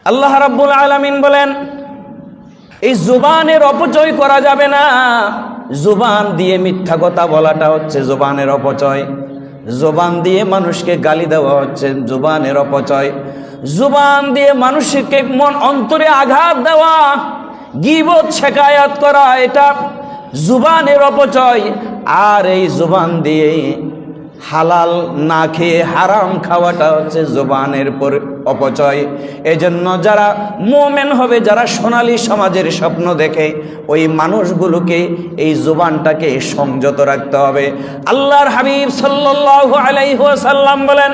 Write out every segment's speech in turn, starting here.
আল্লাহ রাব্বুল আলামিন বলেন এই জুবানের অপচয় করা যাবে না। জুবান দিয়ে মিথ্যা কথা বলাটা হচ্ছে জুবানের অপচয়। জুবান দিয়ে মানুষকে গালি দেওয়া হচ্ছে জুবানের অপচয়। জুবান দিয়ে মানুষকে মন অন্তরে আঘাত দেওয়া, গীবত শিকায়াত করা, এটা জুবানের অপচয়। আর এই জুবান দিয়ে হালাল না খেয়ে হারাম খাওয়াটা হচ্ছে জুবানের অপচয়। এজন্য যারা মুমিন হবে, যারা সোনালী সমাজের স্বপ্ন দেখে, ওই মানুষগুলোকে এই জুবানটাকে সংযত রাখতে হবে। আল্লাহর হাবিব সাল্লাল্লাহু আলাইহি ওয়াসাল্লাম বলেন,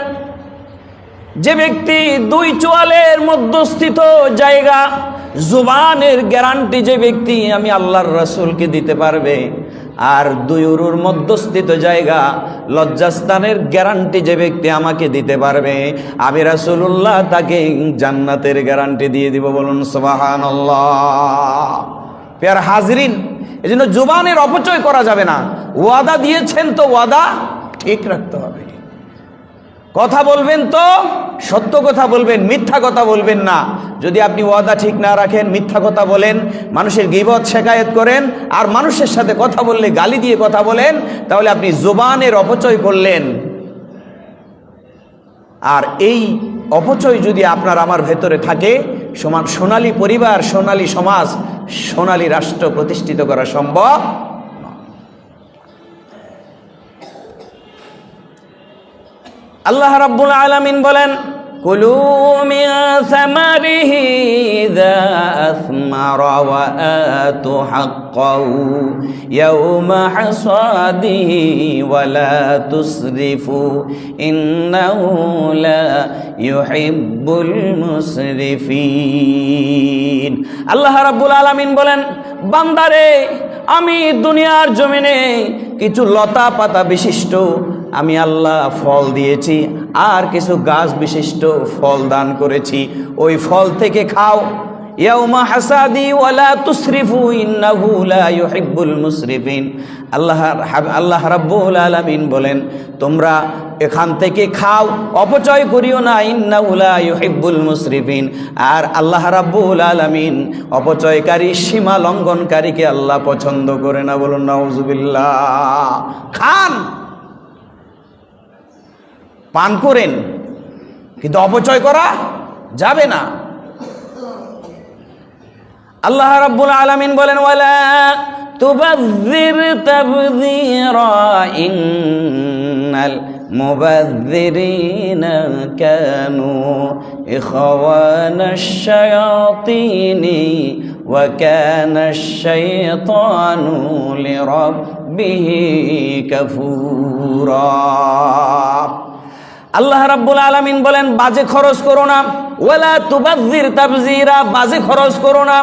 যে ব্যক্তি দুই চোয়ালের মধ্যস্থিত জায়গা জুবানের গ্যারান্টি যে ব্যক্তি আমি আল্লাহর রাসূলকে দিতে পারবে, আর দুই উরুর মধ্যস্থিত জায়গা লজ্জাস্থানের গ্যারান্টি যে ব্যক্তি আমাকে দিতে পারবে, আমি রাসূলুল্লাহ তাকে জান্নাতের গ্যারান্টি দিয়ে দিব। বলুন সুবহানাল্লাহ। প্রিয় হাজরিন, এজন্য জুবানের অপচয় করা যাবে না। ওয়াদা দিয়েছেন তো ওয়াদা ঠিক রাখতে হবে। কথা বলবেন তো সত্য কথা বলবেন, মিথ্যা কথা বলবেন না। যদি আপনি ওয়াদা ঠিক না রাখেন, মিথ্যা কথা বলেন, মানুষের গীবত শিকায়াত করেন, আর মানুষের সাথে কথা বললে গালি দিয়ে কথা বলেন, তাহলে আপনি জুবানের অপচয় করলেন। আর এই অপচয় যদি আপনার আমার ভেতরে থাকে, সোনালী পরিবার, সোনালী সমাজ, সোনালী রাষ্ট্র প্রতিষ্ঠিত করা সম্ভব। আল্লাহ রাব্বুল আলামিন বলেন, কুলু মিন সামারিহি ইযা আসমারা ওয়া আতু হাক্কাহু ইয়াওমা হাসাদিহি ওয়া লা তুসরিফু ইন্নাহু লা ইউহিব্বুল মুসরিফিন। আল্লাহ রাব্বুল আলামিন বলেন, বান্দারে, আমি দুনিয়ার জমিনে কিছু লতা পাতা বিশিষ্ট আমি আল্লাহ ফল দিয়েছি, আর কিছু গাছ বিশিষ্ট ফল দান করেছি। ওই ফল থেকে খাও। ইয়াউমা হাসাদি ওয়া লা তুসরিফু ইন্নাহু লা ইউহিব্বুল মুসরিফিন। আল্লাহ রাব্বুল আলামিন বলেন, তোমরা এখান থেকে খাও, অপচয় করিও না। ইন্নাহু লা ইউহিব্বুল মুসরিফিন। আর আল্লাহ রাব্বুল আলামিন অপচয়কারী, সীমা লঙ্ঘনকারীকে আল্লাহ পছন্দ করে না। বলুন নাউজুবিল্লাহ। খান, পান করেন, কিন্তু অপচয় করা যাবে না। আল্লাহ রাব্বুল আলামিন বলেন, ওয়ালা তুবাযযির তাবযীরা ইন্নাল মুবাযযিরিনা কানু ইখওয়ানাশ শায়াতিনি ওয়া কানাশ শাইতানু লিরাব্বিহি কাফুরা। আল্লাহ রাব্বুল আলামিন বলেন, বাজে খরচ করো না। ওয়ালা তুবাযযির তাবযীরা, বাজে খরচ করো না।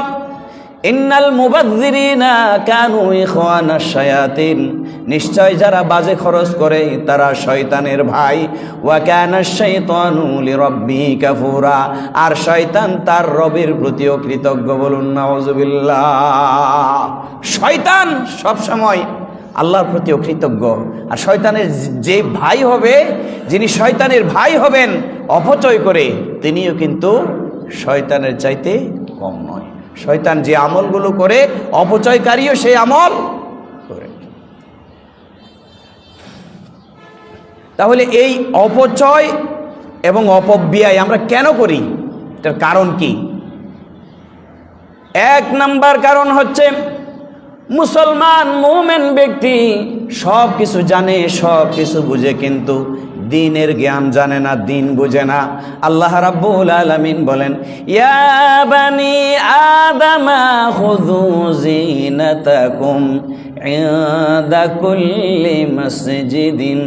ইন্নাল মুবাযযিরিনা কানু ইখওয়ানাশ শায়াতিন, নিশ্চয় যারা বাজে খরচ করে তারা শয়তানের ভাই। ওয়া কানাশ শাইতানু লিরাব্বিহি কাফুরা, আর শয়তান তার রবের প্রতিও কৃতজ্ঞ। বলুন নাউজুবিল্লাহ। শয়তান সব সময় আল্লাহর প্রতিও কৃতজ্ঞ। আর শয়তানের যে ভাই হবে, যিনি শয়তানের ভাই হবেন অপচয় করে, তিনিও কিন্তু শয়তানের চাইতে কম নয়। শয়তান যে আমলগুলো করে, অপচয়কারীও সেই আমল করে। তাহলে এই অপচয় এবং অপব্যয় আমরা কেন করি? এটার কারণ কি? এক নাম্বার কারণ হচ্ছে, মুসলমান মুমিন ব্যক্তি সব কিছু জানে, সব কিছু বুঝে, কিন্তু দ্বীনের জ্ঞান জানে না, দ্বীন বুঝে না। আল্লাহ রাব্বুল আলামিন বলেন, ইয়া বানি আদামা খুযু যিনাতাকুম ইনদা কুল্লি মাসজিদিন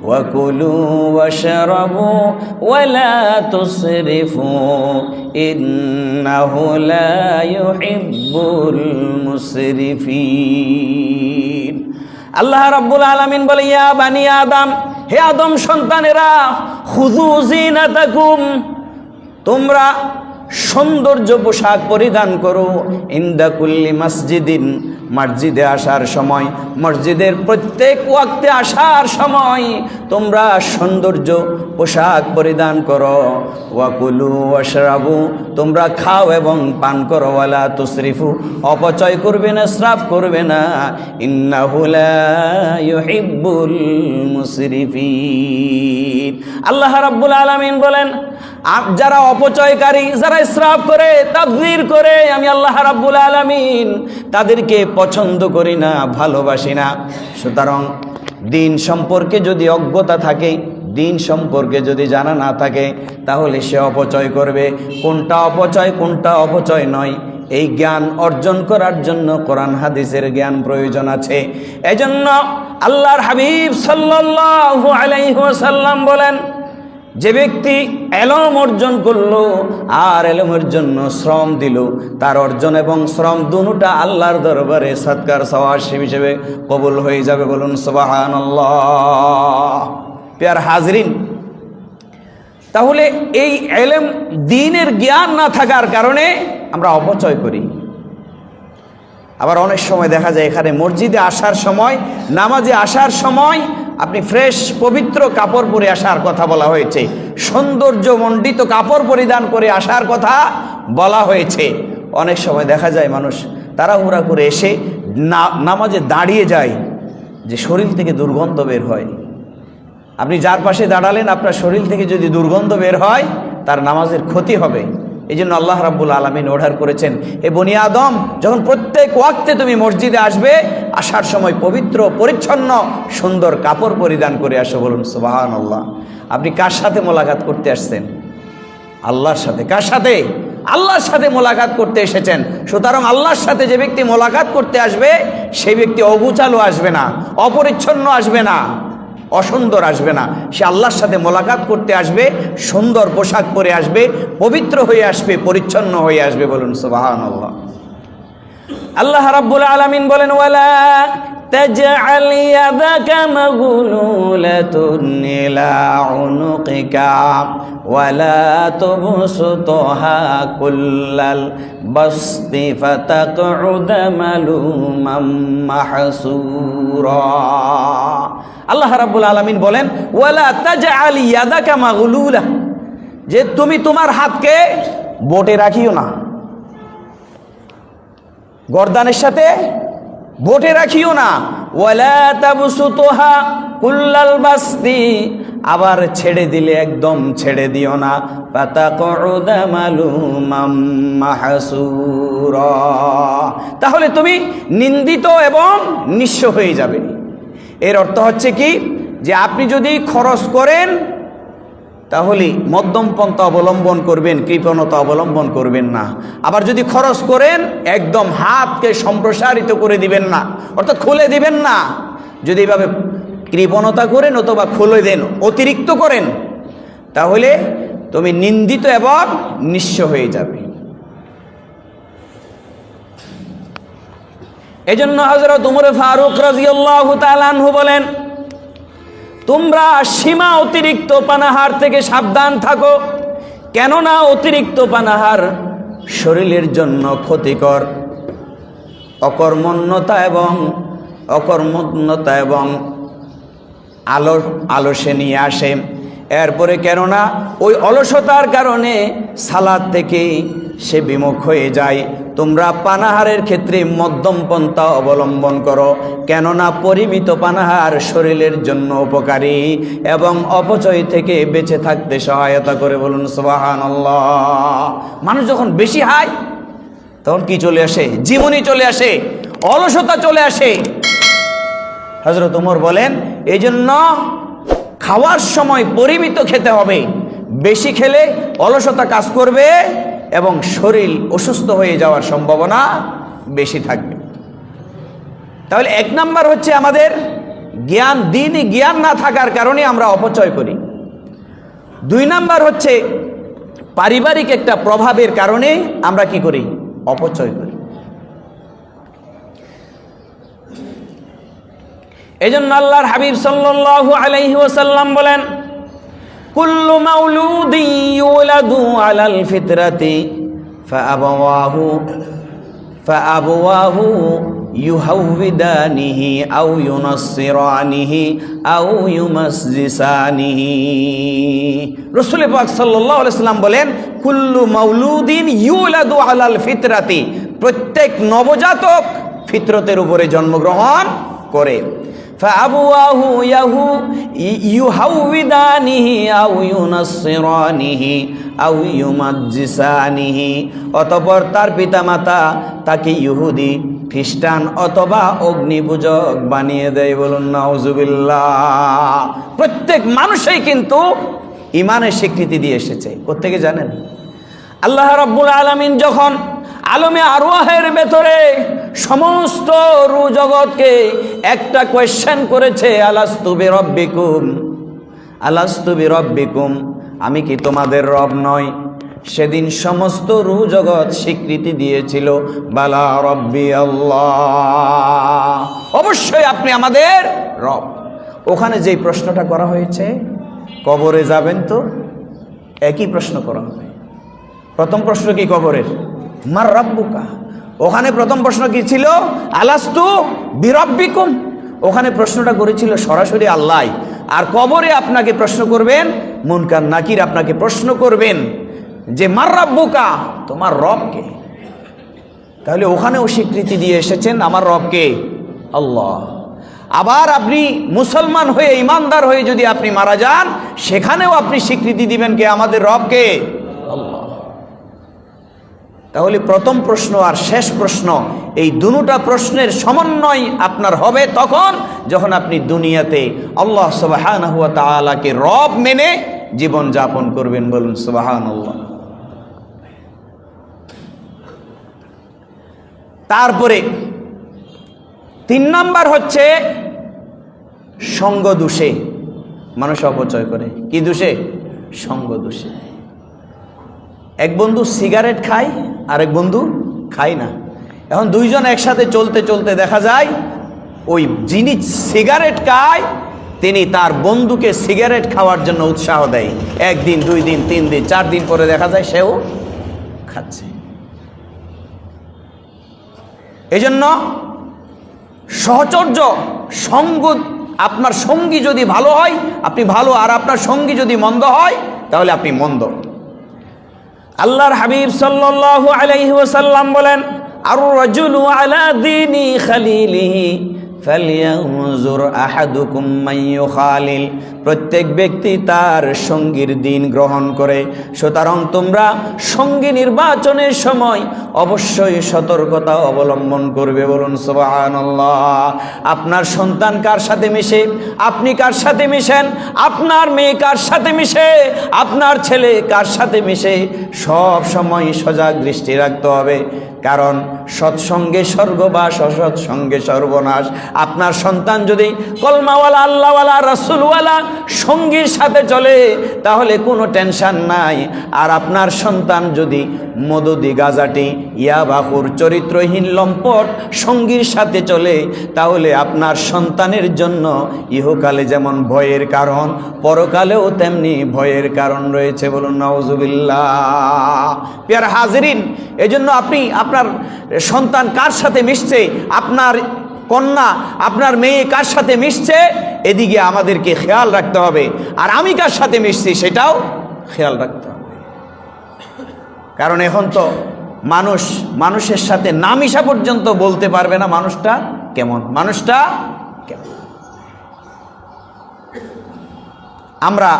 ওয়া কুলু ওয়াশরাবু ওয়া লা তুসরিফু ইন্নাহু লা ইউহিব্বুল মুসরিফিন। আল্লাহ রাব্বুল আলামিন বলে, ইয়া বানি আদম, হে আদম সন্তানেরা, খুযু যিনাতাকুম, তোমরা সৌন্দর্য পোশাক পরিধান করো। ইনদা কুল্লি মাসজিদিন, মসজিদে আসার সময়, মসজিদের প্রত্যেক ওয়াক্তে আসার সময় তোমরা সৌন্দর্য পোশাক পরিধান করো। ওয়াকুলু ওয়াশরাবু, তোমরা খাও এবং পান করো। ওয়ালা তুসরিফু, অপচয় করবে না, ইসরাফ করবে না। ইন্নাহু লা ইউহিব্বুল মুসরিফিন। আল্লাহ রাব্বুল আলামিন বলেন, যারা অপচয়কারী, যারা ইসরাফ করে, তাবযীর করে, আমি আল্লাহ রাব্বুল আলামিন তাদেরকে পছন্দ করি না, ভালোবাসি না। সুতরাং দিন সম্পর্কে যদি অজ্ঞতা থাকে, দিন সম্পর্কে যদি জানা না থাকে, তাহলে সে অপচয় করবে। কোনটা অপচয়, কোনটা অপচয় নয়, এই জ্ঞান অর্জন করার জন্য কোরআন হাদিসের জ্ঞান প্রয়োজন আছে। এজন্য আল্লাহর হাবিব সাল্লাল্লাহু আলাইহি ওয়াসাল্লাম বলেন, যে ব্যক্তি এলম অর্জন করলো আর এলমের জন্য শ্রম দিল, তার অর্জন এবং শ্রম দুটোটা আল্লাহর দরবারে সদকার সওয়াব হিসেবে কবুল হয়ে যাবে। বলুন সুবহানাল্লাহ। প্রিয় হাজরিন, তাহলে এই এলম, দ্বীনের জ্ঞান না থাকার কারণে আমরা অপচয় করি। আবার অনেক সময় দেখা যায় এখানে মসজিদে আসার সময়, নামাজে আসার সময় আপনি ফ্রেশ পবিত্র কাপড় পরে আসার কথা বলা হয়েছে, সৌন্দর্যমণ্ডিত কাপড় পরিধান করে আসার কথা বলা হয়েছে। অনেক সময় দেখা যায় মানুষ তাড়াহুড়া করে এসে নামাজে দাঁড়িয়ে যায়, যে শরীর থেকে দুর্গন্ধ বের হয়। আপনি যার পাশে দাঁড়ালেন, আপনার শরীর থেকে যদি দুর্গন্ধ বের হয়, তার নামাজের ক্ষতি হবে। এই জন্য আল্লাহ রাব্বুল আলামিন অর্ডার করেছেন, হে বনি আদম, যখন প্রত্যেক ওয়াক্তে তুমি মসজিদে আসবে, আসার সময় পবিত্র পরিচ্ছন্ন সুন্দর কাপড় পরিধান করে আসো। বলুন সুবহানাল্লাহ। আপনি কার সাথে মোলাকাত করতে আসছেন? আল্লাহর সাথে। কার সাথে? আল্লাহর সাথে মোলাকাত করতে এসেছেন। সুতরাং আল্লাহর সাথে যে ব্যক্তি মোলাকাত করতে আসবে, সেই ব্যক্তি অগুচালো আসবে না, অপরিচ্ছন্ন আসবে না, অসুন্দর আসবে না। সে আল্লাহর সাথে মোলাকাত করতে আসবে, সুন্দর পোশাক পরে আসবে, পবিত্র হয়ে আসবে, পরিচ্ছন্ন হয়ে আসবে। বলুন সুবহানাল্লাহ। আল্লাহ রাব্বুল আলামিন বলেন, ওয়ালা তাজআল ইয়াদাকা মাগলুলাতুন ইলা উনুকিকা ওয়ালা তুবসুতহা কুল্লাল বাসতি ফাতাকউদা মালুমান মাহসুরা। আল্লাহ রাব্বুল আলামিন বলেন, ওয়ালা তাজআল ইয়াদাকা মাগলুলা, যে তুমি তোমার হাতকে বোটে রাখিও না, গর্দানের সাথে বোটে রাখিও না। ওয়ালা তাবসুতুহা কুল্লাল বাসতি, আবার ছেড়ে দিলে একদম ছেড়ে দিও না। ফাতাকউদা মালুমান মাহসুরা, তাহলে তুমি নিন্দিত এবং নিঃস্ব হয়ে যাবে। এর অর্থ হচ্ছে কি, যে আপনি যদি খরচ করেন তাহলে মধ্যম পন্থা অবলম্বন করবেন, কৃপণতা অবলম্বন করবেন না। আবার যদি খরচ করেন, একদম হাতকে সম্প্রসারিত করে দিবেন না, অর্থাৎ খুলে দিবেন না। যদি এভাবে কৃপণতা করেন অথবা খুলে দেন, অতিরিক্ত করেন, তাহলে তুমি নিন্দিত এবং নিঃস্ব হয়ে যাবে। এজন্য হযরত উমর ফারুক রাদিয়াল্লাহু তাআলা আনহু বলেন, তোমরা সীমা অতিরিক্ত পানাহার থেকে সাবধান থাকো, কেননা অতিরিক্ত পানাহার শরীরের জন্য ক্ষতিকর। অকর্মণ্যতা এবং আলসে নিয়ে আসে। এরপরে কেননা ওই অলসতার কারণে সালাত থেকে সে বিমুখ হয়ে যায়। তোমরা পানাহারের ক্ষেত্রে মধ্যম পন্থা অবলম্বন করো, কেননা পরিমিত পানাহার শরীরের জন্য উপকারী এবং অপচয় থেকে বেঁচে থাকতে সহায়তা করে। বলুন সুবহানাল্লাহ। মানুষ যখন বেশি খায় তখন কি চলে আসে? জীবনী চলে আসে, অলসতা চলে আসে। হযরত ওমর বলেন, এই জন্য খাওয়ার সময় পরিমিত খেতে হবে। বেশি খেলে অলসতা কাজ করবে এবং শরীর অসুস্থ হয়ে যাওয়ার সম্ভাবনা বেশি থাকবে। তাহলে এক নাম্বার হচ্ছে আমাদের জ্ঞান, দ্বীনি জ্ঞান না থাকার কারণে আমরা অপচয় করি। দুই নাম্বার হচ্ছে পারিবারিক একটা প্রভাবের কারণে আমরা কি করি? অপচয় করি। এজন্য আল্লাহর হাবিব সাল্লাল্লাহু আলাইহি ওয়াসাল্লাম বলেন, কুল্লু মাউলুদিন ইউলাদু আলাল ফিতরাতি ফাআবাওয়াহু ইউহাউবিদানিহি আও ইউনাসসিরানিহি আও ইউমাসজিসানিহি। রাসূল পাক সাল্লাল্লাহু আলাইহি সাল্লাম বলেন, কুল্লু মাউলুদিন ইউলাদু আলাল ফিতরাতি, প্রত্যেক নবজাতক ফিতরতের উপরে জন্মগ্রহণ করে। ফাআবুয়াহু ইউহাউবিদানিহি আও ইউনাসসিরানিহি আও ইউমাজ্জিসানিহি, অতঃপর তার পিতামাতা তাকে ইহুদি, খ্রিস্টান অথবা অগ্নিপূজক বানিয়ে দেয়। বলুন নাউজুবিল্লাহ। প্রত্যেক মানুষই কিন্তু ইমানের স্বীকৃতি দিয়ে এসেছে। কোত্থেকে জানেন? আল্লাহ রাব্বুল আলামিন যখন আলমে আরওয়াহের ভেতরে সমস্ত রূহ জগৎকে একটা কোয়েশ্চেন করেছে, আলাস্তু বিরব্বিকুম, আলাস্তু বিরব্বিকুম, আমি কি তোমাদের রব নয়? সেদিন সমস্ত রূহ জগৎ স্বীকৃতি দিয়েছিল, বালা রব্বি আল্লাহ, অবশ্যই আপনি আমাদের রব। ওখানে যেই প্রশ্নটা করা হয়েছে, কবরে যাবেন তো একই প্রশ্ন করা হবে। প্রথম প্রশ্ন কি কবরের? মার রাব্বুকা। ওখানে প্রথম প্রশ্ন কি ছিল? আলাস্তু বিরব্বিকুম। ওখানে প্রশ্নটা করেছিল সরাসরি আল্লাহ। আর কবরে আপনাকে প্রশ্ন করবেন, মুনকার নাকির আপনাকে প্রশ্ন করবেন যে মার রাব্বুকা, তোমার রব কে? তাহলে ওখানেও স্বীকৃতি দিয়ে এসেছেন আমার রব কে? আল্লাহ। আবার আপনি মুসলমান হয়ে, ইমানদার হয়ে যদি আপনি মারা যান, সেখানেও আপনি স্বীকৃতি দিবেন কে? আমাদের রব কে? আল্লাহ। তাহলে প্রথম প্রশ্ন আর শেষ প্রশ্ন, এই দুটো প্রশ্নের সমন্বয় আপনার হবে তখন যখন আপনি দুনিয়াতে আল্লাহ সুবহানাহু ওয়া তাআলাকে রব মেনে জীবন যাপন করবেন। বলুন সুবহানাল্লাহ। তারপরে 3 নাম্বার হচ্ছে সঙ্গ দোষে মানুষ অপচয় করে। কি দোষে? সঙ্গ দোষে। এক বন্ধু সিগারেট খায়, আরেক বন্ধু খায় না। এখন দুইজন একসাথে চলতে চলতে দেখা যায় ওই যিনি সিগারেট খায় তিনি তার বন্ধুকে সিগারেট খাওয়ার জন্য উৎসাহ দেয়। 1 দিন, 2 দিন, 3 দিন, 4 দিন পরে দেখা যায় সেও খাচ্ছে। এজন্য সহচর্য, সঙ্গ, আপনার সঙ্গী যদি ভালো হয় আপনি ভালো, আর আপনার সঙ্গী যদি মন্দ হয় তাহলে আপনি মন্দ। আল্লাহর হাবিব সাল্লাল্লাহু আলাইহি ওয়াসাল্লাম বলেন, আর রাজুলু আলা দীনি খালিলিহি ফালইয়ানজুর আহাদুকুম মান ইউখালিল। প্রত্যেক ব্যক্তি তার সঙ্গীর দিন গ্রহণ করে, সুতরাং তোমরা সঙ্গী নির্বাচনের সময় অবশ্যই সতর্কতা অবলম্বন করবে। বলুন সুবহানাল্লাহ। আপনার সন্তান কার সাথে মিশে, আপনি কার সাথে মিশেন, আপনার মেয়ে কার সাথে মিশে, আপনার ছেলে কার সাথে মিশে, সব সময় সজাগ দৃষ্টি রাখতে হবে। কারণ সৎসঙ্গে স্বর্গবাস, অসৎসঙ্গে সর্বনাশ। আপনার সন্তান যদি কলমাওয়ালা, আল্লাহওয়ালা, রাসূলওয়ালা সঙ্গীর সাথে চলে তাহলে কোনো টেনশন নাই। আর আপনার সন্তান যদি মদদি, গাজাটি, ইয়াবাখুর, চরিত্রহীন, লম্পট সঙ্গীর সাথে চলে তাহলে আপনার সন্তানের জন্য ইহকালে যেমন ভয়ের কারণ, পরকালেও তেমনি ভয়ের কারণ রয়েছে। বলুন নাউজুবিল্লাহ। প্রিয় হাজিরিন, এজন্য আপনি আপনার সন্তান কার সাথে মিশছে, আপনার কন্যা, আপনার মেয়ে কার সাথে মিশছে, এদিকে আমাদেরকে খেয়াল রাখতে হবে। আর আমি কার সাথে মিশছি সেটাও খেয়াল রাখতে হবে। কারণ এখন তো মানুষের সাথে না মিশা পর্যন্ত বলতে পারবে না মানুষটা কেমন, মানুষটা কেমন। আমরা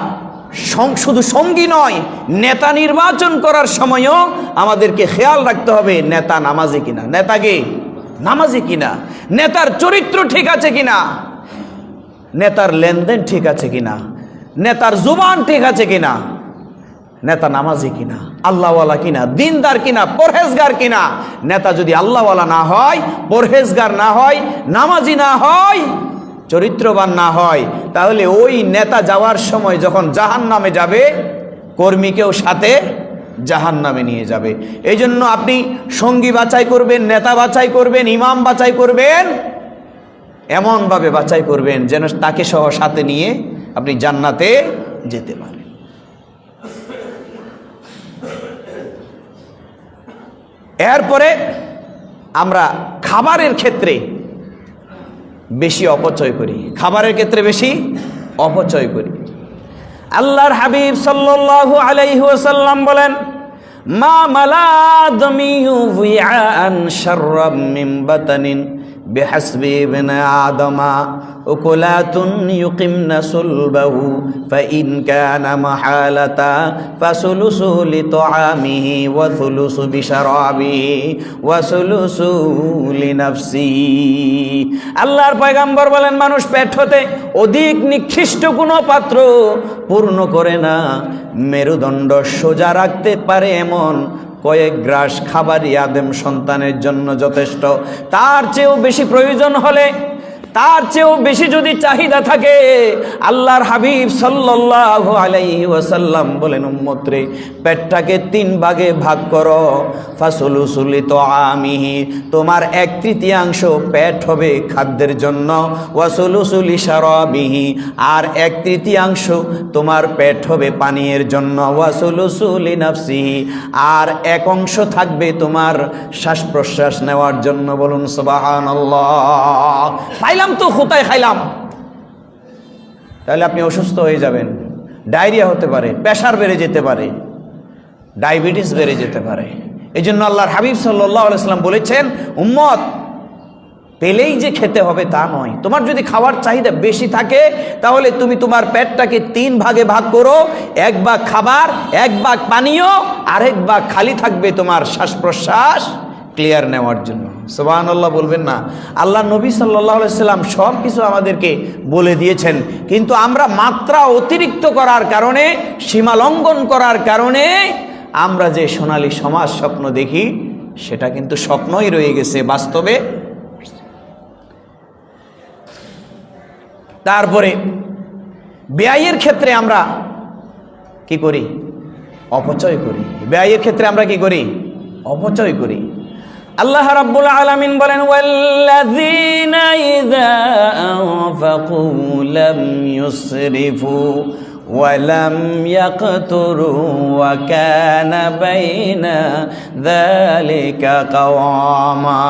শুধু সঙ্গী নয়, নেতা নির্বাচন করার সময়ও আমাদেরকে খেয়াল রাখতে হবে নেতা নামাজি কিনা, নেতাকে নামাজি কিনা, নেতার চরিত্র ঠিক আছে কিনা, নেতার লেনদেন ঠিক আছে কিনা, নেতার জুবান ঠিক আছে কিনা, নেতা নামাজি কিনা, আল্লাহওয়ালা কিনা, দিনদার কিনা, পরহেজগার কিনা। নেতা যদি আল্লাহওয়ালা না হয়, পরহেজগার না হয়, নামাজি না হয়, চরিত্রবান না হয়, তাহলে ওই নেতা যাওয়ার সময় যখন জাহান্নামে যাবে, কর্মীকেও সাথে জাহান্নামে নিয়ে যাবে। এই জন্য আপনি সঙ্গী বাছাই করবেন, নেতা বাছাই করবেন, ইমাম বাছাই করবেন, এমনভাবে বাছাই করবেন যেন তাকে সহ সাথে নিয়ে আপনি জান্নাতে যেতে পারেন। এরপরে আমরা খাবারের ক্ষেত্রে বেশি অপচয় করি, খাবারের ক্ষেত্রে বেশি অপচয় করি। আল্লাহর হাবিব সাল্লাল্লাহু আলাইহি ওয়াসাল্লাম বলেন, মা মালা আদমিয়ু বিআন শাররাম মিন বাতানিন বিহাসবি ইবনে আদমা উকুলাতুন ইউকিমনা সুলবাহু ফাইন কানা মাহালাতা ফাসুলুসু লিতআমিহি ওয়া সুলুসু বিশরাবিহি ওয়া সুলুসু লিনাফসিহি। আল্লাহর পয়গম্বর বলেন, মানুষ পেট হতে অধিক নিকৃষ্ট কোনো পাত্র পূর্ণ করে না, মেরুদণ্ড সোজা রাখতে পারে এমন কয়েক গ্রাস খাবারই আদম সন্তানের জন্য যথেষ্ট। তার চেয়েও বেশি প্রয়োজন হলে, তার চেয়েও বেশি যদি চাহিদা থাকে, আল্লাহর হাবিব সাল্লাল্লাহু আলাইহি ওয়াসাল্লাম বলেন, উম্মত রে, পেটটাকে 3 ভাগে ভাগ করো। ফাসুলুসুলি তুআমিহি, তোমার 1/3 পেট হবে খাদ্যের জন্য। ওয়াসুলুসুলি শারাবিহি, আর 1/3 তোমার পেট হবে পানীয়ের জন্য। ওয়াসুলুসুলি নাফসিহি, আর 1 অংশ থাকবে তোমার শ্বাস প্রশ্বাস নেওয়ার জন্য। বলুন সুবহানাল্লাহ। খাইলাম তো কোথায় খাইলাম, তাহলে আপনি অসুস্থ হয়ে যাবেন, ডায়রিয়া হতে পারে, প্রেশার বেড়ে যেতে পারে, ডায়াবেটিস বেড়ে যেতে পারে। এই জন্য আল্লাহর হাবিব সাল্লাল্লাহু আলাইহি ওয়াসাল্লাম বলেছেন, উম্মত পেলেই যে খেতে হবে তা নয়। তোমার যদি খাওয়ার চাহিদা বেশি থাকে, তাহলে তুমি তোমার পেটটাকে 3 ভাগে ভাগ করো। 1 ভাগ খাবার, 1 ভাগ পানীয়, আর 1 ভাগ খালি থাকবে তোমার শ্বাস প্রশ্বাস ক্লিয়ার নেওয়ার জন্য। সুবহানাল্লাহ বলবেন না? আল্লাহ নবী সাল্লাল্লাহু আলাইহি সাল্লাম সব কিছু আমাদেরকে বলে দিয়েছেন, কিন্তু আমরা মাত্রা অতিরিক্ত করার কারণে, সীমা লঙ্ঘন করার কারণে আমরা যে সোনালী সমাজ স্বপ্ন দেখি, সেটা কিন্তু স্বপ্নই রয়ে গেছে, বাস্তবে। তারপরে ব্যয়ের ক্ষেত্রে আমরা কি করি? অপচয় করি। ব্যয়ের ক্ষেত্রে আমরা কি করি? অপচয় করি। আল্লাহ রাব্বুল আলামিন বলেন, ওয়াল্লাযীনা ইযা আনফাকু লাম ইউসরিফু ওয়া লাম ইয়াকতুরু ওয়া কানা বাইনা যালিকা কাওয়ামা।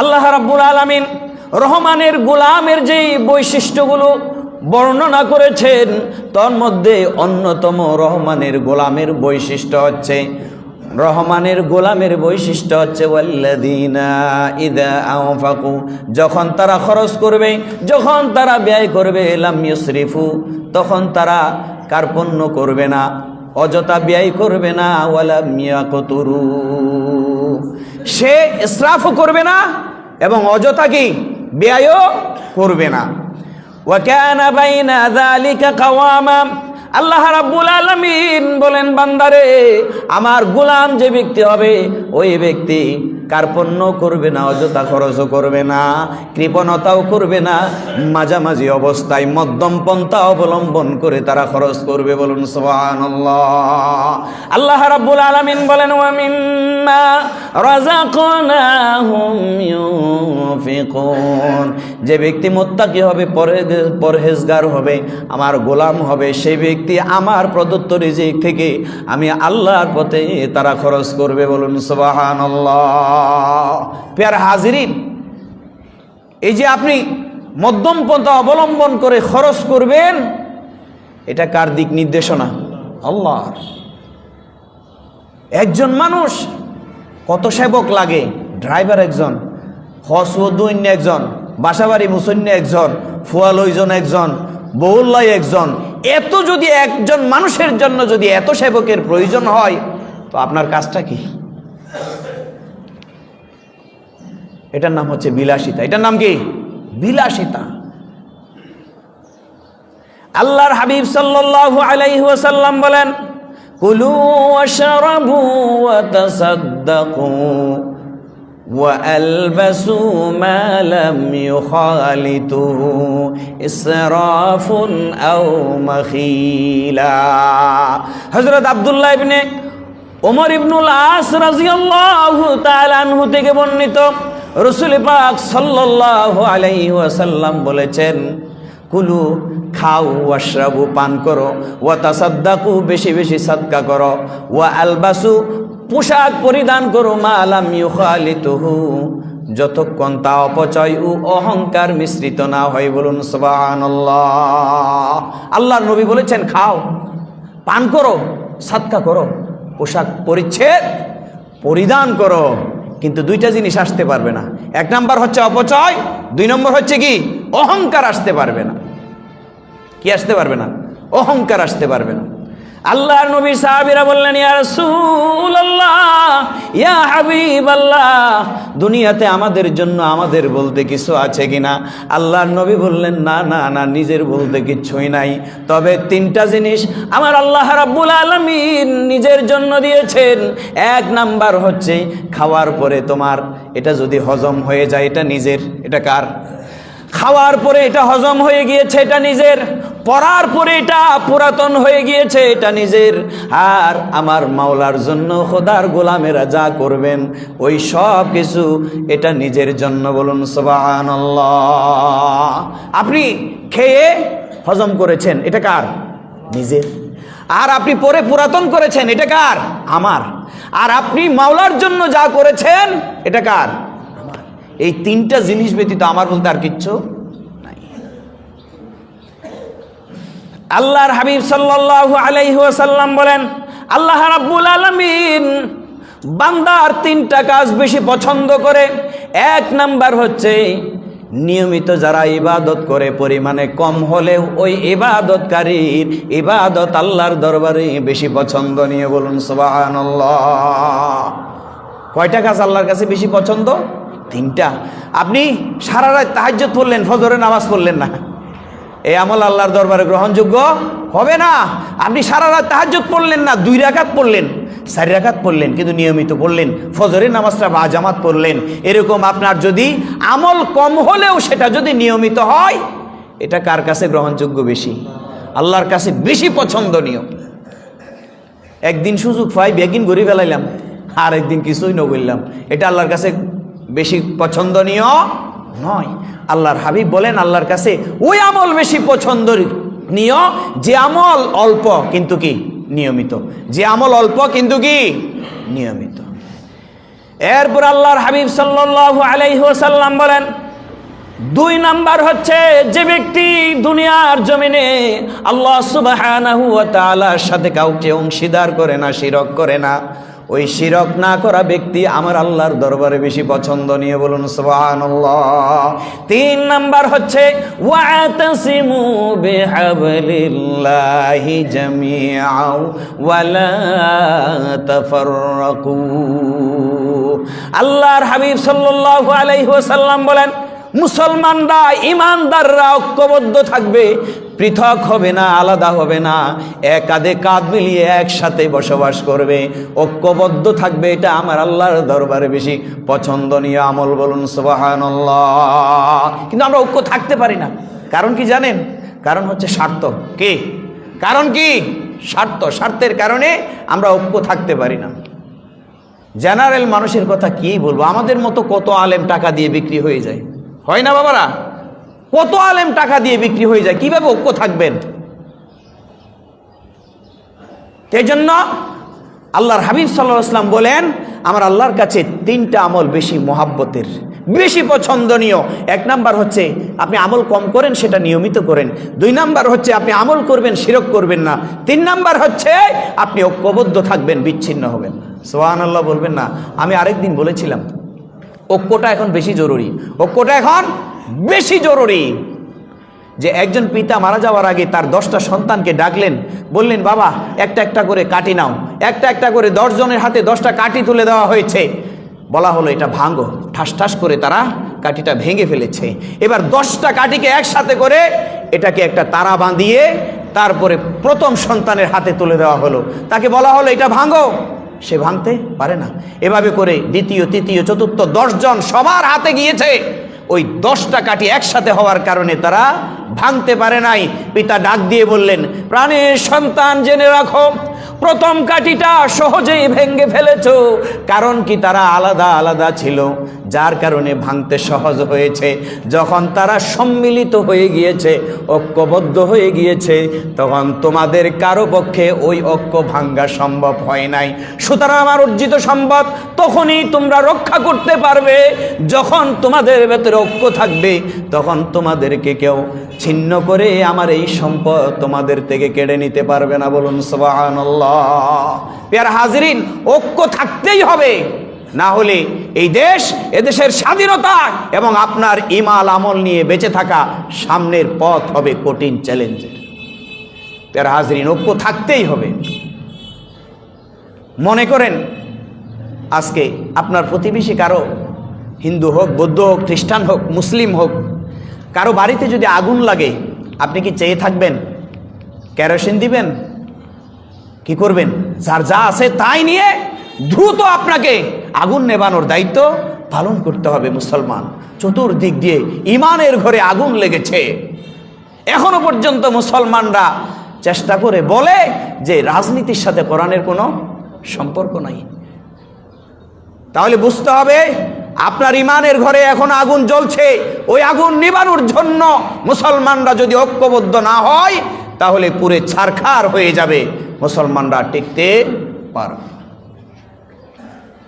আল্লাহ রাব্বুল আলামিন রহমানের গোলামের যে বৈশিষ্ট্যগুলো বর্ণনা করেছেন, তার মধ্যে অন্যতম রহমানের গোলামের বৈশিষ্ট্য হচ্ছে, রহমানের গোলামের বৈশিষ্ট্য হচ্ছে ওয়াল্লাযীনা ইযা আনফাকু, যখন তারা খরচ করবে, যখন তারা ব্যয় করবে, লাম ইউসরিফু, তখন তারা কার্পণ্য করবে না, অযথা ব্যয় করবে না, ওয়া লাম ইয়াকতুরু, সে ইসরাফও করবে না এবং অযথা কি ব্যয়ও করবে না। ওয়া কানা বাইনা যালিকা কাওয়ামা। আল্লাহ রাব্বুল আলামিন বলেন, বান্দারে, আমার গোলাম যে ব্যক্তি হবে, ওই ব্যক্তি কার্পণ্য করবে না, অযথা খরচও করবে না, কৃপণতাও করবে না, মাঝামাঝি অবস্থায় মধ্যম পন্থা অবলম্বন করে তারা খরচ করবে। বলুন সুবহানাল্লাহ। আল্লাহ রাব্বুল আলামিন বলেন, ওয়া মিম্মা রাযাকনাহুম ইউনফিকুন, যে ব্যক্তি মুত্তাকি হবে, পরহেজগার হবে, আমার গোলাম হবে, সেই ব্যক্তি আমার প্রদত্ত রিজিক থেকে আমি আল্লাহর পথে তারা খরচ করবে। বলুন সুবহানাল্লাহ। প্রিয় হাজিরিন, এই যে আপনি মধ্যম পন্থা অবলম্বন করে খরচ করবেন, এটা কার দিক নির্দেশনা? আল্লাহর। একজন মানুষ কত সেবক লাগে, ড্রাইভার একজন, হসওদুইন্য একজন, বাসাবাড়ি মুসন্য একজন, ফুয়ালইজন একজন, বহুল্লাই একজন, এত যদি একজন মানুষের জন্য যদি এত সেবকের প্রয়োজন হয়, তো আপনার কাজটা কি? এটার নাম হচ্ছে বিলাসিতা। এটার নাম কি? বিলাসিতা। আল্লাহর হাবিব সাল্লাল্লাহু আলাইহি ওয়াসাল্লাম বলেন, কুলু ওয়াশরাবু ওয়া তাসাদ্দাকু ওয়া আলবাসু মা লাম ইউখালিতু ইসরাফুন আও মাখিলা। হযরত আব্দুল্লাহ ইবনে ওমর ইবনুল আস রাদিয়াল্লাহু তাআলা আনহু থেকে বর্ণিত, রাসূল পাক সাল্লাল্লাহু আলাইহি ওয়াসাল্লাম বলেছেন, কুলু, খাও, ওয়াশরাবু, পান করো, ওয়া তাসাদ্দাকু, বেশি বেশি সাদকা করো, ওয়া আলবাসু, পোশাক পরিধান করো, মা লাম ইউখালিতুহু, যতক্ষণ তা অপচয় ও অহংকার মিশ্রিত না হয়। বলুন সুবহানাল্লাহ। আল্লাহর নবী বলেছেন, খাও, পান করো, সাদকা করো, পোশাক পরিচ্ছেদ পরিধান করো, কিন্তু দুইটা জিনিস আসতে পারবে না। এক নাম্বার হচ্ছে অপচয়, দুই নম্বর হচ্ছে কি? অহংকার আসতে পারবে না। কি আসতে পারবে না? অহংকার আসতে পারবে না। আল্লাহর নবী সাহাবীরা বললেন, ইয়া রাসূলুল্লাহ, ইয়া হাবিবাল্লাহ, দুনিয়াতে আমাদের জন্য আমাদের বলতে কিছু আছে কিনা? আল্লাহর নবী বললেন, না না না, নিজের বলতে কিচ্ছুই নাই, তবে তিনটা জিনিস আমার আল্লাহ রাব্বুল আলামিন নিজের জন্য দিয়েছেন। এক নাম্বার হচ্ছে খাওয়ার পরে তোমার এটা যদি হজম হয়ে যায়, এটা নিজের। এটা কার? খাওয়ার পরে এটা হজম হয়ে গিয়েছে, এটা নিজের। পরার পরে এটা পুরাতন হয়ে গিয়েছে, এটা নিজের। আর আমার মাওলার জন্য খোদার গোলামেরা যা করবেন ওই সব কিছু এটা নিজের জন্য। বলুন সুবহানাল্লাহ। আপনি খেয়ে হজম করেছেন, এটা কার? নিজের। আর আপনি পরে পুরাতন করেছেন, এটা কার? আমার। আর আপনি মাওলার জন্য যা করেছেন এটা কার? এই তিনটা জিনিস ব্যতীত আমার বলতে আর কিচ্ছু নাই। আল্লাহর হাবিব সাল্লাল্লাহু আলাইহি ওয়াসাল্লাম বলেন, আল্লাহ রাব্বুল আলামিন বান্দার তিনটা কাজ বেশি পছন্দ করে। এক নাম্বার হচ্ছে নিয়মিত যারা ইবাদত করে, পরিমাণে কম হলেও ওই ইবাদতকারীর ইবাদত আল্লাহর দরবারে বেশি পছন্দনীয়। বলুন সুবহানাল্লাহ। কয়টা কাজ আল্লাহর কাছে বেশি পছন্দ? তিনটা। আপনি সারা রাত তাহাজ্জুদ পড়লেন, ফজরের নামাজ পড়লেন না, এই আমল আল্লাহর দরবারে গ্রহণযোগ্য হবে না। আপনি সারা রাত তাহাজ্জুদ পড়লেন না, 2 রাকাত পড়লেন, 4 রাকাত পড়লেন, কিন্তু নিয়মিত পড়লেন, ফজরের নামাজটা বাজামাত পড়লেন, এরকম আপনার যদি আমল কম হলেও সেটা যদি নিয়মিত হয়, এটা কার কাছে গ্রহণযোগ্য বেশি? আল্লাহর কাছে বেশি পছন্দনীয়। একদিন সুযোগ পাই বেগিন ঘুরে ফেলাইলাম, আর একদিন কিছুই ন করলাম, এটা আল্লাহর কাছে বেশি পছন্দনীয় নয়। আল্লাহর হাবিব বলেন, আল্লাহর কাছে ওই আমল বেশি পছন্দনীয় যে আমল অল্প কিন্তু কি নিয়মিত, যে আমল অল্প কিন্তু কি নিয়মিত। এরপর আল্লাহর হাবিব সাল্লাল্লাহু আলাইহি ওয়াসাল্লাম বলেন, 2 নাম্বার হচ্ছে যে ব্যক্তি দুনিয়ার জমিনে আল্লাহ সুবহানাহু ওয়া তাআলার সাথে কাউকে অংশীদার করে না, শিরক করে না, ওই শিরক না করা ব্যক্তি আমার আল্লাহর দরবারে বেশি পছন্দনীয়। বলুন সুবহানাল্লাহ। 3 নাম্বার হচ্ছে ওয়াতাসিমু বিহাবলিল্লাহি জামিআও ওয়ালা তাফাররাকু। আল্লাহর হাবিব সাল্লাল্লাহু আলাইহি ওয়াসাল্লাম বলেন, মুসলমানরা, ইমানদাররা ঐক্যবদ্ধ থাকবে, পৃথক হবে না, আলাদা হবে না, এক কাঁধে কাঁধ মিলিয়ে একসাথে বসবাস করবে, ঐক্যবদ্ধ থাকবে, এটা আমার আল্লাহর দরবারে বেশি পছন্দনীয় আমল। বলুন সুবহানাল্লাহ। কিন্তু আমরা ঐক্য থাকতে পারি না, কারণ কি জানেন? কারণ হচ্ছে স্বার্থ। কি কারণ? কি স্বার্থ। স্বার্থের কারণে আমরা ঐক্য থাকতে পারি না। জেনারেল মানুষের কথা কি বলবো, আমাদের মতো কত আলেম টাকা দিয়ে বিক্রি হয়ে যায়, হয় না বাবারা? কত আলেম টাকা দিয়ে বিক্রি হয়ে যায়, কিভাবে ঐক্য থাকবেন? এই জন্য আল্লাহর হাবিব সাল্লাল্লাহু আলাইহি ওয়াসাল্লাম বলেন, আমার আল্লাহর কাছে 3টা আমল বেশি মহাব্বতের, বেশি পছন্দনীয়। 1 নাম্বার হচ্ছে আপনি আমল কম করেন, সেটা নিয়মিত করেন। 2 নাম্বার হচ্ছে আপনি আমল করবেন, শিরক করবেন না। 3 নাম্বার হচ্ছে আপনি ঐক্যবদ্ধ থাকবেন, বিচ্ছিন্ন হবেন না। সুবহানাল্লাহ বলবেন না? আমি আরেকদিন বলেছিলাম, ঐক্যটা এখন বেশি জরুরি। ঐক্যটা এখন বেশি জরুরি। যে একজন পিতা মারা যাওয়ার আগে তার 10টা সন্তানকে ডাকলেন, বললেন, বাবা একটা একটা করে কাটি নাও। একটা একটা করে 10 জনের হাতে 10টা কাঠি তুলে দেওয়া হয়েছে। বলা হলো, এটা ভাঙো। ঠাস ঠাস করে তারা কাঠিটা ভেঙে ফেলেছে। এবার 10টা কাঠিকে একসাথে করে এটাকে একটা তারা বাঁধিয়ে তারপরে প্রথম সন্তানের হাতে তুলে দেওয়া হলো। তাকে বলা হলো, এটা ভাঙো। সে ভাঙতে পারে না। এভাবে করে দ্বিতীয়, তৃতীয়, চতুর্থ 10 জন সবার হাতে গিয়েছে। ওই 10টা কাঠি একসাথে হওয়ার কারণে তারা ভাঙতে পারে নাই। পিতা ডাক দিয়ে বললেন, প্রাণের সন্তান, জেনে রাখো, প্রথম কাঠিটা সহজেই ভেঙে ফেলেছো। কারণ কি? তারা আলাদা আলাদা ছিল। যার কারণে ভাঙতে সহজ হয়েছে। যখন তারা সম্মিলিত হয়ে গিয়েছে, ঐক্যবদ্ধ হয়ে গিয়েছে, তখন তোমাদের কারো পক্ষে ওই ঐক্য ভাঙ্গা সম্ভব হয় নাই। সুতরাং আমার অর্জিত সম্পদ তখনই তোমরা রক্ষা করতে পারবে যখন তোমাদের ভেতরে ঐক্য থাকবে। তখন তোমাদেরকে কেউ ছিন্ন করে আমার এই সম্পদ তোমাদের থেকে কেড়ে নিতে পারবে না। বলুন সুবহানাল্লাহ। প্রিয় হাজিরিন, ঐক্য থাকতেই হবে, না হলে এই দেশ, এদেশের স্বাধীনতা এবং আপনার ইমাল আমল নিয়ে বেঁচে থাকা সামনের পথ হবে কঠিন চ্যালেঞ্জের। প্রিয় হাজিরিন, ঐক্য থাকতেই হবে। মনে করেন আজকে আপনার প্রতিবেশী কারো, হিন্দু হোক, বৌদ্ধ হোক, খ্রিস্টান হোক, মুসলিম হোক, কারো বাড়িতে যদি আগুন লাগে, আপনি কি চেয়ে থাকবেন? কেরোসিন দিবেন? কি করবেন? যার যা আছে তাই নিয়ে দ্রুত আপনাকে আগুন নেভানোর দায়িত্ব পালন করতে হবে। মুসলমান, চতুর্দিক দিয়ে ইমানের ঘরে আগুন লেগেছে। এখনো পর্যন্ত মুসলমানরা চেষ্টা করে বলে যে রাজনীতির সাথে কোরআনের কোনো সম্পর্ক নাই। তাহলে বুঝতে হবে আপনার ইমানের ঘরে এখন আগুন জ্বলছে। ওই আগুন নিবানোর জন্য মুসলমানরা যদি ঐক্যবদ্ধ না হয় তাহলে পুরে ছারখার হয়ে যাবে, মুসলমানরা টিকতে পারবে।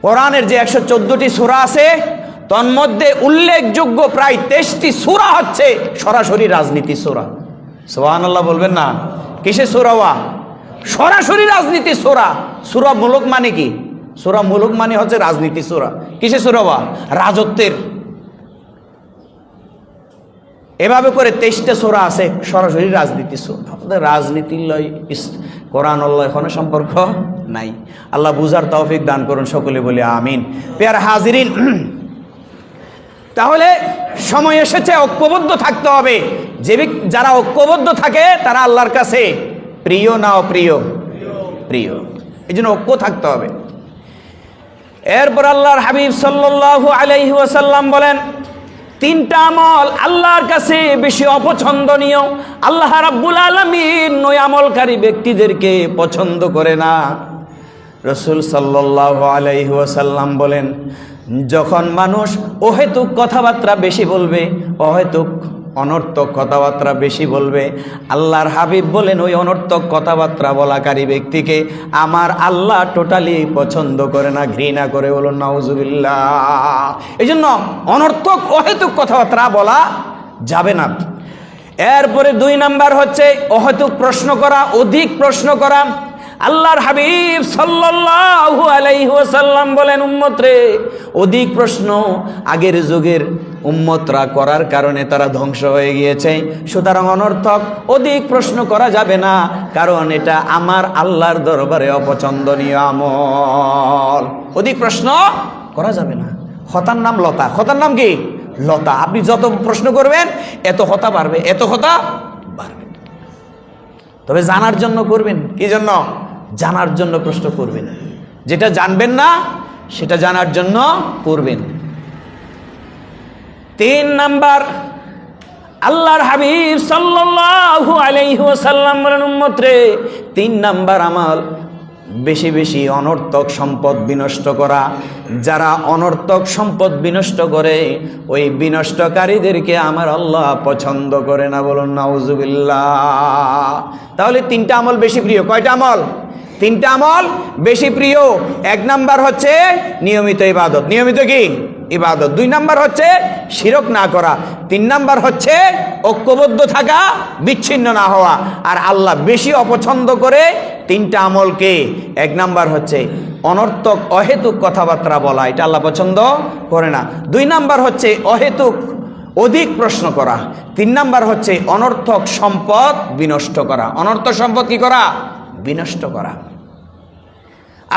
কোরআনের যে 114টি সূরা আছে, তন্মধ্যে উল্লেখযোগ্য প্রায় 23টি সূরা হচ্ছে সরাসরি রাজনীতি সূরা। সুবহানাল্লাহ বলবেন না? কিসে সূরা? সরাসরি রাজনীতি সূরা। সূরা মুলক মানে কি? সূরা মুলক মানে হচ্ছে রাজনীতি সূরা। কিসে সূরা? রাজত্বের। এভাবে করে 23টা সূরা আছে সরাসরি রাজনীতি সূরা। আপনাদের রাজনীতির লয় কোরআন আল্লাহ এখনো সম্পর্ক নাই। আল্লাহ বুঝার তৌফিক দান করুন, সকলে বলি আমিন। প্রিয় হাজিরিন, তাহলে সময় এসেছে ঐক্যবদ্ধ থাকতে হবে। যারা ঐক্যবদ্ধ থাকে তারা আল্লাহর কাছে প্রিয় না অপ্রিয়? প্রিয়। এই জন্য ঐক্য থাকতে হবে। এরপর আল্লাহর হাবিব সাল্লাল্লাহু আলাইহি ওয়াসাল্লাম বলেন, 3টা আমল আল্লাহর কাছে বেশি অপছন্দনীয়। আল্লাহ রাব্বুল আলামিন ওই আমলকারী ব্যক্তিদেরকে পছন্দ করে না। রাসূল সাল্লাল্লাহু আলাইহি ওয়াসাল্লাম বলেন, যখন মানুষ অহেতুক কথাবার্তা বেশি বলবে, অহেতুক অনর্থক কথাবার্তা বেশি বলবে, আল্লাহর হাবিব বলেন ওই অনর্থক কথাবার্তা বলাকারী ব্যক্তিকে আমার আল্লাহ টোটালি পছন্দ করে না, ঘৃণা করে। বলুন নাউজুবিল্লাহ। এই জন্য অনর্থক অহেতুক কথাবার্তা বলা যাবে না। এরপরে 2 নাম্বার হচ্ছে অহেতুক প্রশ্ন করা, অধিক প্রশ্ন করা। আল্লাহর হাবিব সাল্লাল্লাহু আলাইহি ওয়াসাল্লাম বলেন, উম্মতরে অধিক প্রশ্ন আগের যুগের উম্মতরা করার কারণে তারা ধ্বংস হয়ে গিয়েছে। সুতরাং অনর্থক অধিক প্রশ্ন করা যাবে না, কারণ এটা আমার আল্লাহর দরবারে অপছন্দনীয় আমল। অধিক প্রশ্ন করা যাবে না। হতার নাম লতা। হতার নাম কি? লতা। আপনি যত প্রশ্ন করবেন এত হতা বাড়বে, এত হতা বাড়বে। তবে জানার জন্য করবেন। কি জন্য? জানার জন্য প্রশ্ন করবেন। যেটা জানবেন না সেটা জানার জন্য করবেন। 3 নাম্বার, আল্লাহর হাবিব সাল্লাল্লাহু আলাইহি ওয়াসাল্লাম বলেন, উম্মতরে 3 নাম্বার আমল বেশি বেশি অনর্থক সম্পদ বিনষ্ট করা। যারা অনর্থক সম্পদ বিনষ্ট করে ওই বিনষ্টকারীদেরকে আমার আল্লাহ পছন্দ করে না। বলুন নাউজুবিল্লাহ। তাহলে 3টা আমল বেশি প্রিয়। কয়টা আমল? 3টা আমল বেশি প্রিয়। 1 নাম্বার হচ্ছে নিয়মিত ইবাদত। নিয়মিত কি? ইবাদত। 2 নাম্বার হচ্ছে শিরক না করা। 3 নাম্বার হচ্ছে ঐক্যবদ্ধ থাকা, বিচ্ছিন্ন না হওয়া। আর আল্লাহ বেশি অপছন্দ করে 3টা আমলকে। 1 নাম্বার হচ্ছে অনর্থক অহেতুক কথাবার্তা বলা, এটা আল্লাহ পছন্দ করে না। 2 নাম্বার হচ্ছে অহেতুক অধিক প্রশ্ন করা। 3 নাম্বার হচ্ছে অনর্থক সম্পদ বিনষ্ট করা। অনর্থক সম্পদ কি করা? বিনষ্ট করা।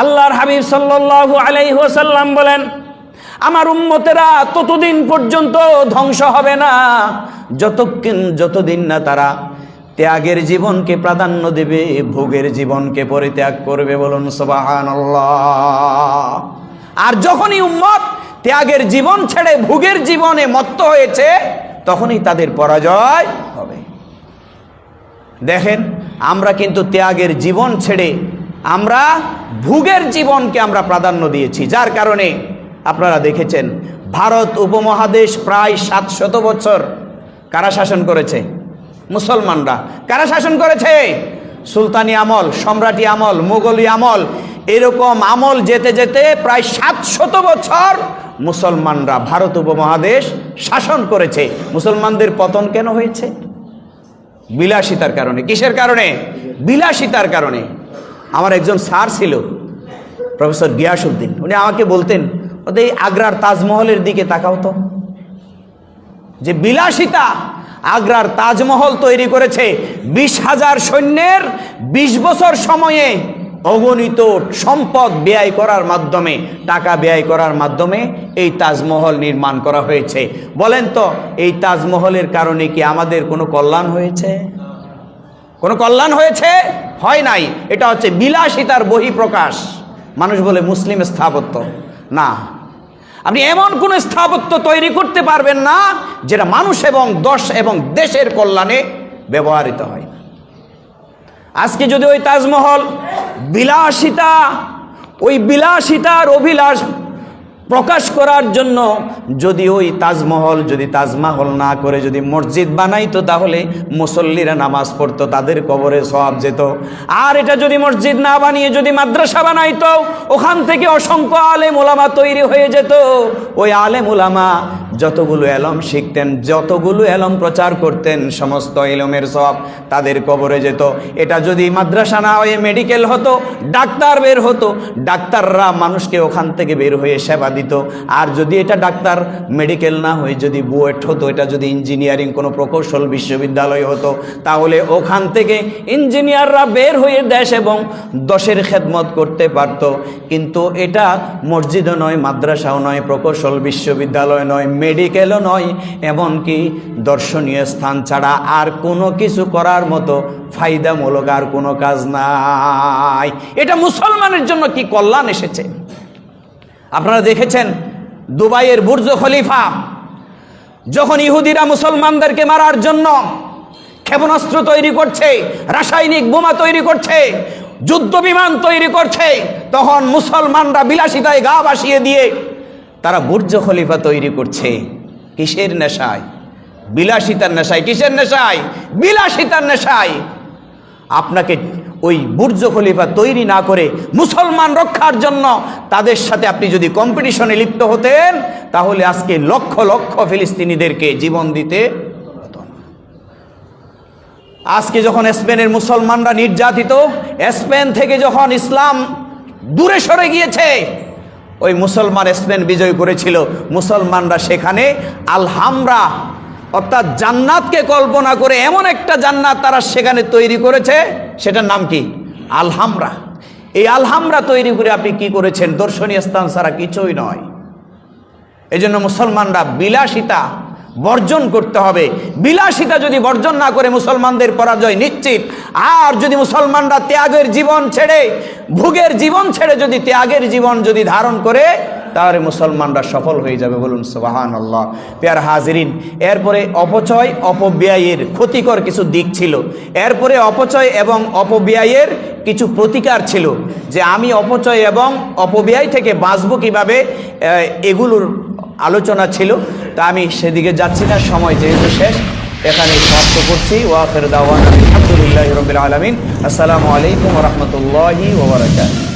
আল্লাহর হাবিব সাল্লাল্লাহু আলাইহি ওয়াসাল্লাম বলেন, আমার উম্মতেরা ততদিন পর্যন্ত ধ্বংস হবে না যতদিন না তারা ত্যাগের জীবনকে প্রাধান্য দেবে, ভোগের জীবনকে পরিত্যাগ করবে। বলুন সুবহানাল্লাহ। আর যখনই উম্মত ত্যাগের জীবন ছেড়ে ভোগের জীবনে মত্ত হয়েছে তখনই তাদের পরাজয় হবে। দেখেন, আমরা কিন্তু ত্যাগের জীবন ছেড়ে আমরা ভোগের জীবনকে আমরা প্রাধান্য দিয়েছি, যার কারণে আপনারা দেখেছেন ভারত উপমহাদেশ প্রায় 700 বছর কারা শাসন করেছে? মুসলমানরা। কারা শাসন করেছে? সুলতানি আমল, সম্রাটি আমল, মোগলি আমল, এরকম আমল যেতে যেতে প্রায় 700 বছর মুসলমানরা ভারত উপমহাদেশ শাসন করেছে। মুসলমানদের পতন কেন হয়েছে? বিলাসিতার কারণে। কিসের কারণে? বিলাসিতার কারণে। আমার একজন স্যার ছিল, প্রফেসর গিয়াসউদ্দিন, উনি আমাকে বলতেন, ওদের আগ্রার তাজমহলের দিকে তাকাও তো, যে বিলাসিতা। আগ্রার তাজমহল তৈরি করেছে 20,000 সৈন্যের 20 বছর সময়ে অগণিত সম্পদ ব্যয় করার মাধ্যমে, টাকা ব্যয় করার মাধ্যমে এই তাজমহল নির্মাণ করা হয়েছে। বলেন তো, এই তাজমহলের কারণে কি আমাদের কোনো কল্যাণ হয়েছে? কোনো কল্যাণ হয়েছে? হয় নাই। এটা হচ্ছে বিলাসিতার বহিঃপ্রকাশ। মানুষ বলে মুসলিম স্থাপত্য। না, আপনি এমন কোন স্থাপত্য তৈরি করতে পারবেন না যেটা মানুষ এবং এবং দেশের কল্যাণে ব্যবহৃত হয়। আজকে যদি ওই তাজমহল বিলাসিতা, ওই বিলাসিতার অভিলাষ প্রকাশ করার জন্য যদি ওই তাজমহল যদি তাজমহল না করে যদি মসজিদ বানাইতো, তাহলে মুসল্লিরা নামাজ পড়তো, তাদের কবরে সওয়াব যেত। আর এটা যদি মসজিদ না বানিয়ে যদি মাদ্রাসা বানাইতো, ওখান থেকে অসংখ্য আলেম ওলামা তৈরি হয়ে যেত। ওই আলেম ওলামা যতগুলো এলম শিখতেন, যতগুলো এলম প্রচার করতেন, সমস্ত এলমের সওয়াব তাদের কবরে যেত। এটা যদি মাদ্রাসা না হয়ে মেডিকেল হতো, ডাক্তার বের হতো, ডাক্তাররা মানুষকে ওখান থেকে বের হয়ে সেবা দিত। আর যদি এটা ডাক্তার মেডিকেল না হয়ে যদি বুয়েট হতো, এটা যদি ইঞ্জিনিয়ারিং কোনো প্রকৌশল বিশ্ববিদ্যালয় হতো, তাহলে ওখান থেকে ইঞ্জিনিয়াররা বের হয়ে দেশ এবং দশের খেদমত করতে পারত। কিন্তু এটা মসজিদও নয়, মাদ্রাসাও নয়, প্রকৌশল বিশ্ববিদ্যালয় নয়, মেডিকেলও নয়, এমনকি দর্শনীয় স্থান ছাড়া আর কোনো কিছু করার মতো ফায়দামূলক আর কোনো কাজ নাই। এটা মুসলমানের জন্য কি কল্যাণ এসেছে? আপনারা দেখেছেন দুবাইয়ের বুর্জ খলিফা, যখন ইহুদিরা মুসলমানদেরকে মারার জন্য ক্ষেপণাস্ত্র তৈরি করছে, রাসায়নিক বোমা তৈরি করছে, যুদ্ধ বিমান তৈরি করছে, তখন মুসলমানরা বিলাসিতায় গা ভাসিয়ে দিয়ে তারা বুর্জ খলিফা তৈরি করছে। কিসের নেশায়? বিলাসিতার নেশায়। কিসের নেশায়? বিলাসিতার নেশায়। আপনাকে ওই বুর্জ খলিফা তৈরি না করে মুসলমান রক্ষার জন্য তাদের সাথে আপনি যদি কম্পিটিশনে লিপ্ত হতেন, তাহলে আজকে লক্ষ লক্ষ ফিলিস্তিনিদেরকে জীবন দিতে হতো না। আজকে যখন স্পেনের মুসলমানরা নির্যাতিত, স্পেন থেকে যখন ইসলাম দূরে সরে গিয়েছে, ওই মুসলমান স্পেন বিজয় করেছিল, মুসলমানরা সেখানে আলহামরা অর্থাৎ জান্নাতকে কল্পনা করে এমন একটা জান্নাত তারা সেখানে তৈরি করেছে, সেটার নাম কি? আলহামরা। এই আলহামরা তৈরি করে আপনি কি করেছেন? দর্শনীয় স্থান ছাড়া কিছুই নয়। এই জন্য মুসলমানরা বিলাসিতা বর্জন করতে হবে। বিলাসিতা যদি বর্জন না করে মুসলমানদের পরাজয় নিশ্চিত। আর যদি মুসলমানরা ত্যাগের জীবন ছেড়ে, ভোগের জীবন ছেড়ে যদি ত্যাগের জীবন যদি ধারণ করে, তাহলে মুসলমানরা সফল হয়ে যাবে। বলুন সুবহানাল্লাহ। প্রিয় হাজিরিন, এরপরে অপচয় অপব্যয়ের ক্ষতিকর কিছু দিক ছিল। এরপরে অপচয় এবং অপব্যয়ের কিছু প্রতিকার ছিল, যে আমি অপচয় এবং অপব্যয় থেকে বাঁচব কিভাবে, এগুলোর আলোচনা ছিল। তা আমি সেদিকে যাচ্ছি না, সময় যেহেতু শেষ, এখানে সমাপ্ত করছি। ওয়া আখিরু দাওয়ানা আলহামদুলিল্লাহি রাব্বিল আলামিন। আসসালামু আলাইকুম ওয়া রাহমাতুল্লাহি ওয়া বারাকাতুহু।